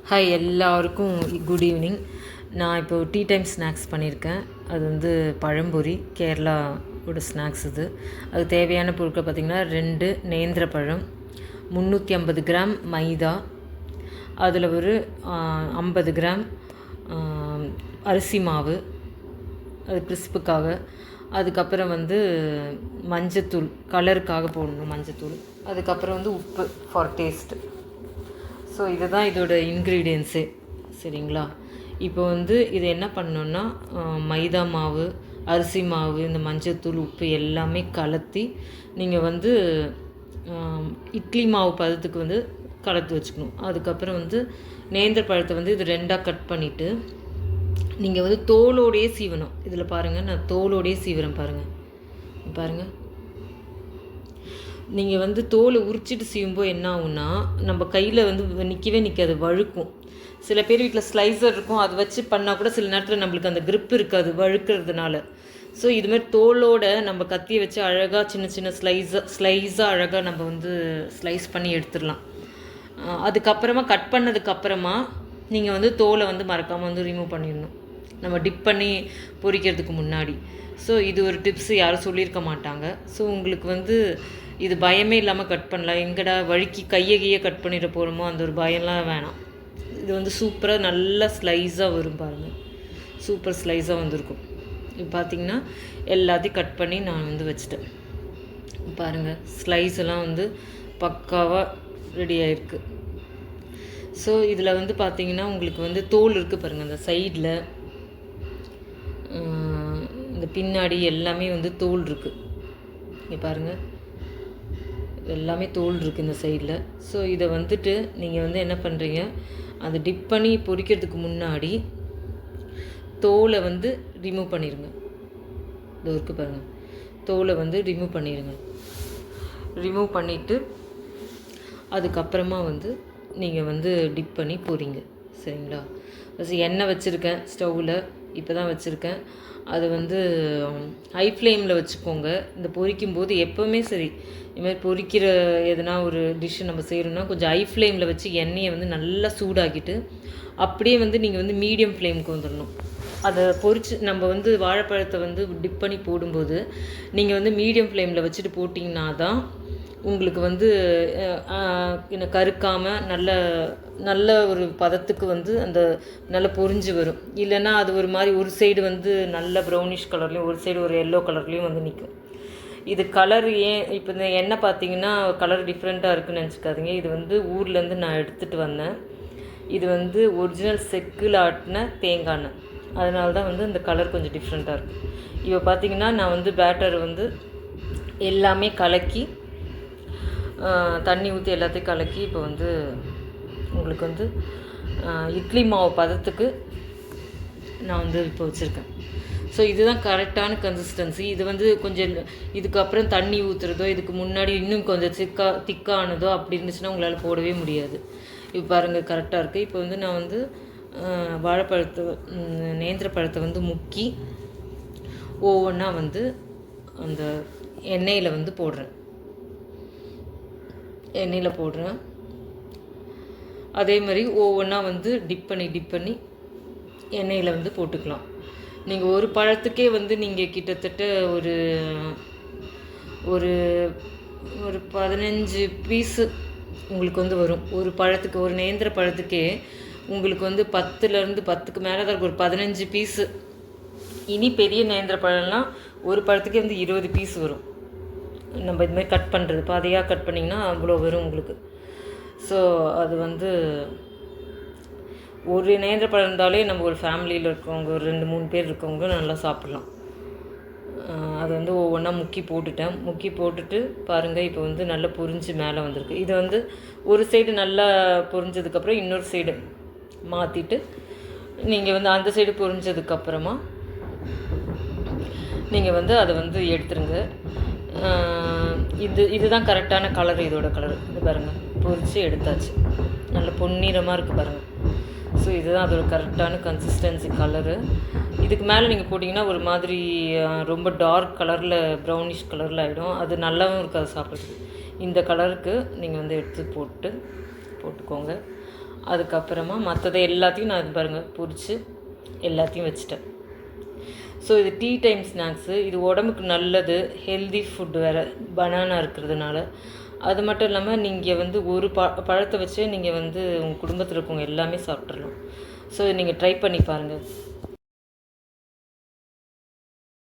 Hi எல்லாருக்கும் good evening. நான் இப்போது டீ டைம் ஸ்நாக்ஸ் பண்ணியிருக்கேன். அது வந்து பழம்பொரி, கேரளாவோட ஸ்நாக்ஸ் இது. அது தேவையான பொருட்கள் பார்த்திங்கன்னா 2 நேந்திர பழம், 350 கிராம் மைதா, அதில் ஒரு 50 கிராம் அரிசி மாவு, அது கிறிஸ்புக்காக. அதுக்கப்புறம் வந்து மஞ்சத்தூள், கலருக்காக போடணும் மஞ்சத்தூள். அதுக்கப்புறம் வந்து உப்பு ஃபார் டேஸ்ட்டு. ஸோ இதுதான் இதோட இன்க்ரீடியன்ஸே, சரிங்களா? இப்போ வந்து இது என்ன பண்ணணுன்னா, மைதா மாவு, அரிசி மாவு, இந்த மஞ்சத்தூள், உப்பு எல்லாமே கலத்தி நீங்கள் வந்து இட்லி மாவு பதத்துக்கு வந்து கலந்து வச்சுக்கணும். அதுக்கப்புறம் வந்து நேந்திர பழத்தை வந்து இது 2ஆக கட் பண்ணிவிட்டு நீங்கள் வந்து தோலோடையே சீவணும். இதில் பாருங்கள், நான் தோலோடையே சீவுறேன் பாருங்கள். நீங்கள் வந்து தோலை உரிச்சிட்டு சீவும்போது என்ன ஆகும்னா, நம்ம கையில் வந்து நிற்காது, வழுக்கும். சில பேர் வீட்டில் ஸ்லைசர் இருக்கும், அதை வச்சு பண்ணால் கூட சில நேரத்தில் நம்மளுக்கு அந்த க்ரிப் இருக்காது வழுக்கிறதுனால. ஸோ இதுமாதிரி தோலோடு நம்ம கத்தியை வச்சு அழகாக சின்ன சின்ன ஸ்லைஸாக அழகாக நம்ம வந்து ஸ்லைஸ் பண்ணி எடுத்துடலாம். அதுக்கப்புறமா கட் பண்ணதுக்கப்புறமா நீங்கள் வந்து தோலை வந்து மறக்காமல் வந்து ரிமூவ் பண்ணிடணும், நம்ம டிப் பண்ணி பொரிக்கிறதுக்கு முன்னாடி. ஸோ இது ஒரு டிப்ஸு யாரும் சொல்லியிருக்க மாட்டாங்க. ஸோ உங்களுக்கு வந்து இது பயமே இல்லாமல் கட் பண்ணலாம். எங்கடா வழுக்கி கையை கட் பண்ணிட போகிறோமோ அந்த ஒரு பயம்லாம் வேணாம். இது வந்து சூப்பராக நல்லா ஸ்லைஸாக வரும் பாருங்கள், சூப்பர் ஸ்லைஸாக வந்திருக்கும். இப்போ பார்த்திங்கன்னா எல்லாத்தையும் கட் பண்ணி நான் வந்து வச்சுட்டேன் பாருங்கள். ஸ்லைஸ் எல்லாம் வந்து பக்காவாக ரெடி ஆகிருக்கு. ஸோ இதில் வந்து பார்த்திங்கன்னா உங்களுக்கு வந்து தோல் இருக்குது பாருங்கள், அந்த சைடில் இந்த பின்னாடி எல்லாமே வந்து தோல் இருக்குது. இங்கே பாருங்கள், எல்லாமே தோல் இருக்குது இந்த சைடில். ஸோ இதை வந்துட்டு நீங்கள் வந்து என்ன பண்ணுறீங்க, அதை டிப் பண்ணி பொரிக்கிறதுக்கு முன்னாடி தோலை வந்து ரிமூவ் பண்ணிடுங்க. இது இருக்குது பாருங்கள், தோலை வந்து ரிமூவ் பண்ணிடுங்க. ரிமூவ் பண்ணிவிட்டு அதுக்கப்புறமா வந்து நீங்கள் வந்து டிப் பண்ணி பொரிங்க, சரிங்களா? எண்ணெய் வச்சுருக்கேன் ஸ்டவ்வில், இப்போ தான் வச்சுருக்கேன். அது வந்து ஹை ஃப்ளேமில் வச்சுக்கோங்க. இந்த பொரிக்கும்போது எப்போவுமே சரி, இதுமாதிரி பொரிக்கிற எதனா ஒரு டிஷ்ஷு நம்ம செய்கிறோன்னா கொஞ்சம் ஹை ஃப்ளேமில் வச்சு எண்ணெயை வந்து நல்லா சூடாக்கிட்டு அப்படியே வந்து நீங்கள் வந்து மீடியம் ஃப்ளேமுக்கு வந்துடணும். அதை பொரித்து நம்ம வந்து வாழைப்பழத்தை வந்து டிப் பண்ணி போடும்போது நீங்கள் வந்து மீடியம் ஃப்ளேமில் வச்சுட்டு போட்டிங்கன்னா தான் உங்களுக்கு வந்து கருக்காமல் நல்ல ஒரு பதத்துக்கு வந்து அந்த நல்லா பொரிஞ்சு வரும். இல்லைன்னா அது ஒரு மாதிரி ஒரு சைடு வந்து நல்ல ப்ரௌனிஷ் கலர்லேயும் ஒரு சைடு ஒரு எல்லோ கலர்லேயும் வந்து நிற்கும். இது கலர் ஏன் இப்போ இந்த எண்ணெய் பார்த்தீங்கன்னா கலர் டிஃப்ரெண்ட்டாக இருக்குதுன்னு நினச்சிக்காதீங்க. இது வந்து ஊர்லேருந்து நான் எடுத்துகிட்டு வந்தேன். இது வந்து ஒரிஜினல் செக்கில் ஆட்டின தேங்காய் எண்ணெய், அதனால தான் வந்து இந்த கலர் கொஞ்சம் டிஃப்ரெண்ட்டாக இருக்குது. இப்போ பார்த்திங்கன்னா நான் வந்து பேட்டர் வந்து எல்லாமே கலக்கி தண்ணி ஊற்றி எல்லாத்தையும் கலக்கி இப்போ வந்து உங்களுக்கு வந்து இட்லி மாவு பதத்துக்கு நான் வந்து இப்போ வச்சுருக்கேன். ஸோ இதுதான் கரெக்டான கன்சிஸ்டன்சி. இது வந்து கொஞ்சம் இதுக்கப்புறம் தண்ணி ஊற்றுறதோ இதுக்கு முன்னாடி இன்னும் கொஞ்சம் திக்கானதோ அப்படி இருந்துச்சுன்னா உங்களால் போடவே முடியாது. இப்போ பாருங்கள் கரெக்டாக இருக்குது. இப்போ வந்து நான் வந்து நேந்திர பழத்தை வந்து முக்கி ஒவ்வொன்றா வந்து அந்த எண்ணெயில் வந்து போடுறேன். அதே மாதிரி ஒவ்வொன்றா வந்து டிப் பண்ணி எண்ணெயில் வந்து போட்டுக்கலாம். நீங்கள் ஒரு பழத்துக்கே வந்து நீங்கள் கிட்டத்தட்ட ஒரு ஒரு ஒரு 15 பீஸு உங்களுக்கு வந்து வரும். ஒரு பழத்துக்கு, ஒரு நேந்திர பழத்துக்கே உங்களுக்கு வந்து 10க்கு மேலே தான் இருக்கும், ஒரு 15 பீஸு. இனி பெரிய நேந்திர பழம்லாம் ஒரு பழத்துக்கே வந்து 20 பீஸ் வரும். நம்ம இதுமாதிரி கட் பண்ணுறது பாதையாக கட் பண்ணிங்கன்னா அவ்வளோ வரும் உங்களுக்கு. ஸோ அது வந்து ஒரு நேந்திர பழம் இருந்தாலே நம்ம ஒரு ஃபேமிலியில் இருக்கவங்க ஒரு 2-3 பேர் இருக்கவங்க நல்லா சாப்பிட்லாம். அது வந்து ஒவ்வொன்றா முக்கி போட்டுட்டு பாருங்கள், இப்போ வந்து நல்லா பொரிஞ்சு மேலே வந்திருக்கு. இது வந்து ஒரு சைடு நல்லா பொரிஞ்சதுக்கப்புறம் இன்னொரு சைடு மாற்றிட்டு நீங்கள் வந்து அந்த சைடு பொரிஞ்சதுக்கப்புறமா நீங்கள் வந்து அதை வந்து எடுத்துருங்க. இதுதான் கரெக்டான கலர், இதோட கலர் இது பாருங்கள், பொரித்து எடுத்தாச்சு, நல்ல பொன்னிறமாக இருக்குது பாருங்கள். ஸோ இதுதான் அதோட கரெக்டான கன்சிஸ்டன்சி கலரு. இதுக்கு மேலே நீங்கள் போட்டிங்கன்னா ஒரு மாதிரி ரொம்ப டார்க் கலரில் ப்ரௌனிஷ் கலரில் ஆகிடும், அது நல்லாவும் இருக்காது சாப்பிட்றதுக்கு. இந்த கலருக்கு நீங்கள் வந்து எடுத்து போட்டுக்கோங்க. அதுக்கப்புறமா மற்றதை எல்லாத்தையும் நான் இது பாருங்கள் பொரித்து எல்லாத்தையும் வச்சுட்டேன். ஸோ இது டீ டைம் ஸ்நாக்ஸு. இது உடம்புக்கு நல்லது, ஹெல்தி ஃபுட் வேறு, பனானா இருக்கிறதுனால. அது மட்டும் இல்லாமல் நீங்கள் வந்து ஒரு பழத்தை வச்சே நீங்கள் வந்து உங்கள் குடும்பத்தில் இருக்கவங்க எல்லாமே சாப்பிட்றலாம். ஸோ நீங்கள் ட்ரை பண்ணி பாருங்கள்.